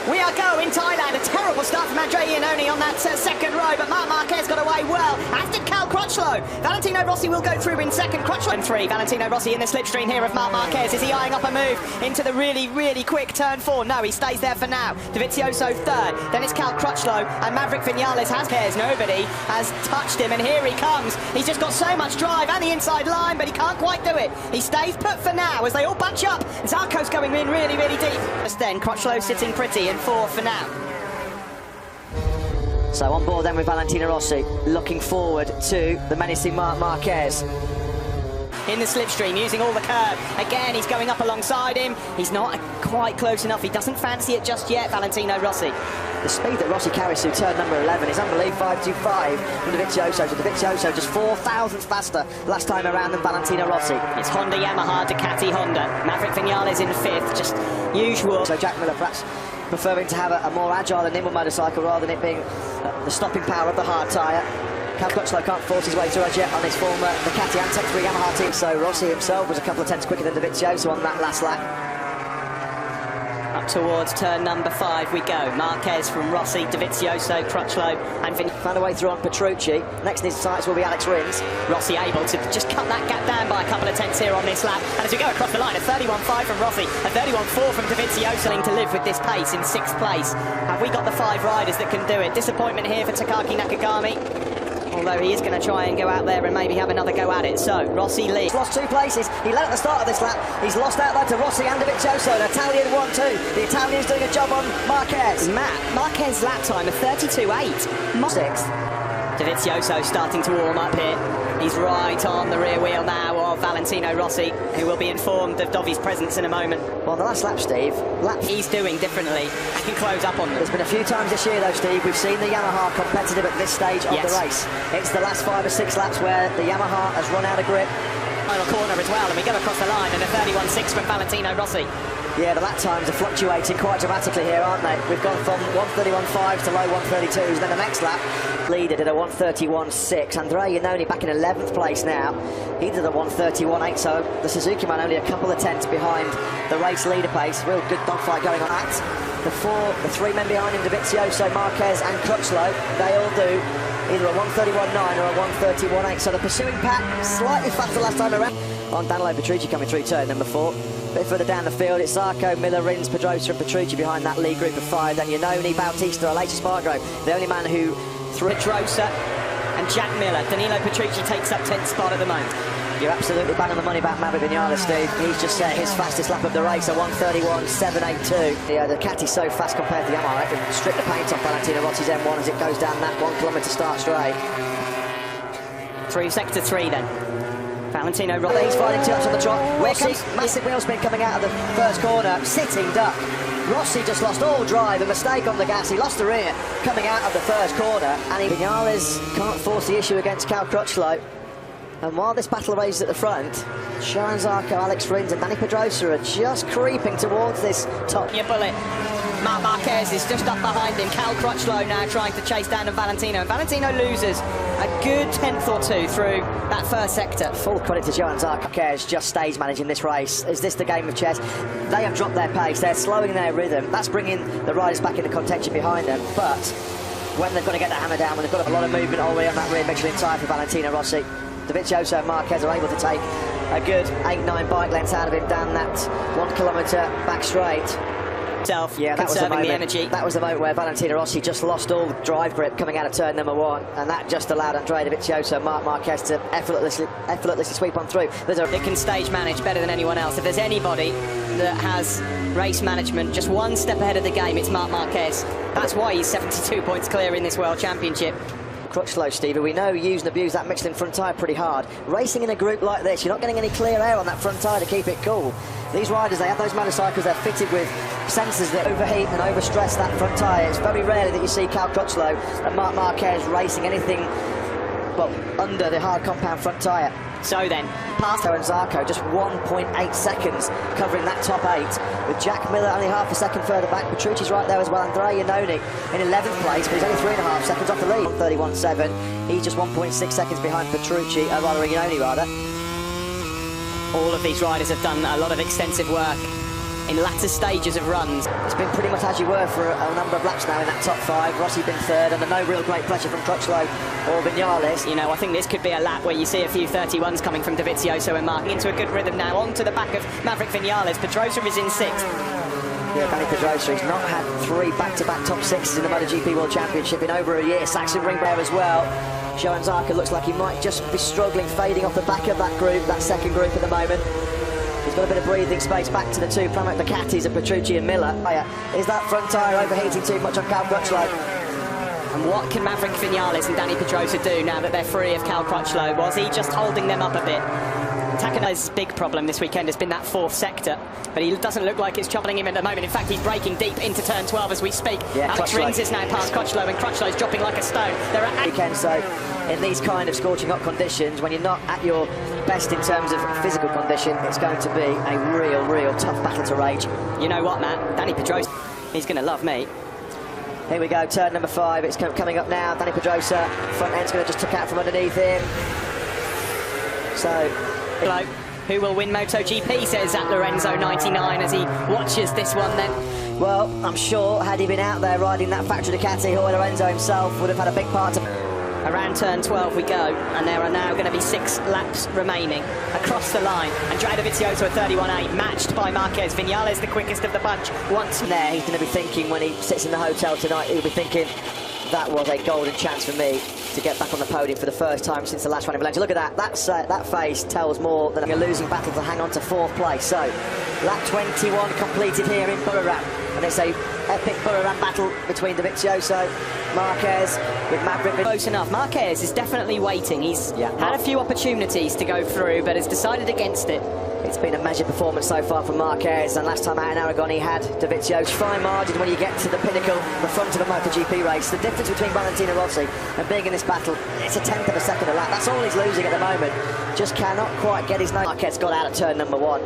We are going Thailand. A terrible start from Andre Iannone on that second row, but Marquez got away well, as did Cal Crutchlow. Valentino Rossi will go through in second. Crutchlow in three. Valentino Rossi in the slipstream here of Marquez. Is he eyeing up a move into the really quick turn four? No, he stays there for now. Dovizioso third. Then it's Cal Crutchlow and Maverick Vinales has cares. Nobody has touched him, and here he comes. He's just got so much drive and the inside line, but he can't quite do it. He stays put for now as they all bunch up. Zarco's going in really deep. Just then, Crutchlow sitting pretty in fourth for now. So on board then with Valentino Rossi, looking forward to the menacing Marquez. In the slipstream, using all the curve. Again, he's going up alongside him. He's not quite close enough. He doesn't fancy it just yet, Valentino Rossi. The speed that Rossi carries through turn number 11 is unbelievable. 5.25 from Doviozioso. So Doviozioso just 4,000ths faster last time around than Valentino Rossi. It's Honda, Yamaha, Ducati, Honda. Maverick Vinales in fifth, just usual. So Jack Miller perhaps preferring to have a more agile and nimble motorcycle rather than it being the stopping power of the hard tyre. Cal Crutchlow can't force his way through as yet on his former Ducati and Tech 3 Yamaha team, so Rossi himself was a couple of tenths quicker than Dovizioso on that last lap. Up towards turn number 5 we go. Marquez from Rossi, Dovizioso, Crutchlow and Found a way through on Petrucci. Next in his sights will be Alex Rins. Rossi able to just cut that gap down by a couple of tenths here on this lap. And as we go across the line, a 31.5 from Rossi, a 31.4 from Dovizioso to live with this pace in 6th place. Have we got the 5 riders that can do it? Disappointment here for Takaki Nakagami. Although he is going to try and go out there and maybe have another go at it. So, Rossi leads. He's lost 2 places. He led at the start of this lap. He's lost out there to Rossi and Dovizioso. An Italian 1-2. The Italian's doing a job on Marquez. Marquez's lap time of 32.8. 6th. Dovizioso starting to warm up here. He's right on the rear wheel now of Valentino Rossi, who will be informed of Dovi's presence in a moment. Well, on the last lap, Steve, he's doing differently. He can close up on them. There's been a few times this year, though, Steve, we've seen the Yamaha competitive at this stage of the race. It's the last 5 or 6 laps where the Yamaha has run out of grip. Final corner as well, and we go across the line, and a 31.6 from Valentino Rossi. Yeah, the lap times are fluctuating quite dramatically here, aren't they? We've gone from 131.5 to low 132s, and then the next lap leaded at a 131.6. Andre Iannone back in 11th place now. He did a 131.8, so the Suzuki man only a couple of tenths behind the race leader pace. Real good dogfight going on at the 3 men behind him, Dovizioso, Marquez and Crutchlow. They all do either a 131.9 or a 131.8. So the pursuing pack slightly faster last time around. On Danilo Petrucci coming through turn number 4. A bit further down the field, it's Zarco, Miller, Rins, Pedrosa and Petrucci behind that lead group of 5. Then Iannone, Bautista, Aleix Espargaro, the only man who threw Pedrosa and Jack Miller. Danilo Petrucci takes up 10th spot at the moment. You're absolutely bang on the money about Maverick Vinales, Steve. He's just set his fastest lap of the race, a 131.782. Yeah, the Ducati's so fast compared to Yamaha. I can strip the paint off Valentino Rossi's M1 as it goes down that 1 kilometre start straight. Through sector 3 then. Valentino Rossi. He's finding 2 laps on the trot. Here comes massive wheel spin coming out of the first corner. Sitting duck. Rossi just lost all drive, a mistake on the gas. He lost the rear coming out of the first corner. And Vinales can't force the issue against Cal Crutchlow. And while this battle rages at the front, Sharon Zarco, Alex Rins and Danny Pedrosa are just creeping towards this top. Your bullet. Marquez is just up behind him. Cal Crutchlow now trying to chase down Valentino. And Valentino loses a good 10th or 2 through that first sector. Full credit to Johan Zarco. Marquez just stage managing this race. Is this the game of chess? They have dropped their pace. They're slowing their rhythm. That's bringing the riders back into contention behind them. But when they've got to get the hammer down, when they've got a lot of movement already on that rear Michelin tyre for Valentino Rossi, Dovizioso and Marquez are able to take a good 8-9 bike lengths out of him down that 1 kilometre back straight. Yeah, that was the moment. The energy. That was the moment where Valentino Rossi just lost all drive grip coming out of turn number 1, and that just allowed Andre Dovizioso and Marc Marquez to effortlessly sweep on through. They can stage manage better than anyone else. If there's anybody that has race management just 1 step ahead of the game, it's Marc Marquez. That's why he's 72 points clear in this World Championship. Crutchlow, Stevie, we know use and abuse that Michelin front tyre pretty hard. Racing in a group like this, you're not getting any clear air on that front tyre to keep it cool. These riders, they have those motorcycles, they're fitted with sensors that overheat and overstress that front tyre. It's very rarely that you see Cal Crutchlow and Marc Marquez racing anything, well, under the hard compound front tyre. So then, Pasto and Zarco just 1.8 seconds covering that top 8, with Jack Miller only half a second further back. Petrucci's right there as well. Andre Iannone in 11th place, but he's only 3.5 seconds off the lead. 131.7. He's just 1.6 seconds behind Petrucci, rather Iannone rather. All of these riders have done a lot of extensive work in latter stages of runs. It's been pretty much as you were for a number of laps now in that top 5. Rossi been third, under no real great pressure from Crutchlow or Vinales. You know, I think this could be a lap where you see a few 31s coming from Doviozioso and Marc into a good rhythm now. On to the back of Maverick Vinales. Pedrosa is in 6th. Yeah, Danny Pedrosa, he's not had 3 back-to-back top 6s in the MotoGP World Championship in over a year. Saxon Ring there as well. Johan Zarco looks like he might just be struggling, fading off the back of that group, that second group at the moment. He's got a bit of breathing space back to the 2 Pramac Ducatis of Petrucci and Miller. Oh yeah, is that front tyre overheating too much on Cal Crutchlow? And what can Maverick Vinales and Danny Pedrosa do now that they're free of Cal Crutchlow? Was he just holding them up a bit? Takano's big problem this weekend has been that 4th sector, but he doesn't look like it's troubling him at the moment. In fact, he's breaking deep into turn 12 as we speak. Yeah, Alex Rins is now past Crutchlow, and Crutchlow's dropping like a stone. There are weekend, so in these kind of scorching hot conditions, when you're not at your best in terms of physical condition, it's going to be a real tough battle to rage. You know what, Matt? Danny Pedrosa, he's going to love me. Here we go, turn number 5. It's coming up now. Danny Pedrosa, front end's going to just tuck out from underneath him. So, who will win MotoGP, says at Lorenzo 99 as he watches this one then. Well, I'm sure had he been out there riding that factory Ducati, Jorge Lorenzo himself would have had a big part to... Around turn 12 we go, and there are now going to be 6 laps remaining across the line. Andrea Doviozioso at 31.8, matched by Marquez. Vinales the quickest of the bunch. Once there, he's going to be thinking when he sits in the hotel tonight, he'll be thinking, that was a golden chance for me to get back on the podium for the first time since the last round of Valencia. Look at that, that face tells more than a losing battle to hang on to 4th place. So, lap 21 completed here in Buriram, and it's a epic Buriram battle between Dovizioso, Marquez, with Maverick. Close enough. Marquez is definitely waiting. He's had a few opportunities to go through, but has decided against it. It's been a measured performance so far from Marquez, and last time out in Aragon he had Dovizioso. Fine margin when you get to the pinnacle, the front of a MotoGP race. The difference between Valentino Rossi and being in this battle, it's a 1/10 of a second a lap. That's all he's losing at the moment. Just cannot quite get his nose. Marquez got out at turn number 1.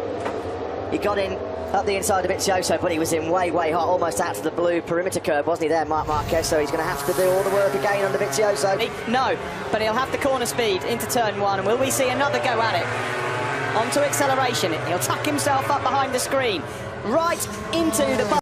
He got in up the inside of Dovizioso, but he was in way hot, almost out to the blue perimeter curve, wasn't he there, Marquez? So he's going to have to do all the work again on Dovizioso. No, but he'll have the corner speed into turn 1, and will we see another go at it? Onto acceleration, he'll tuck himself up behind the screen, right into the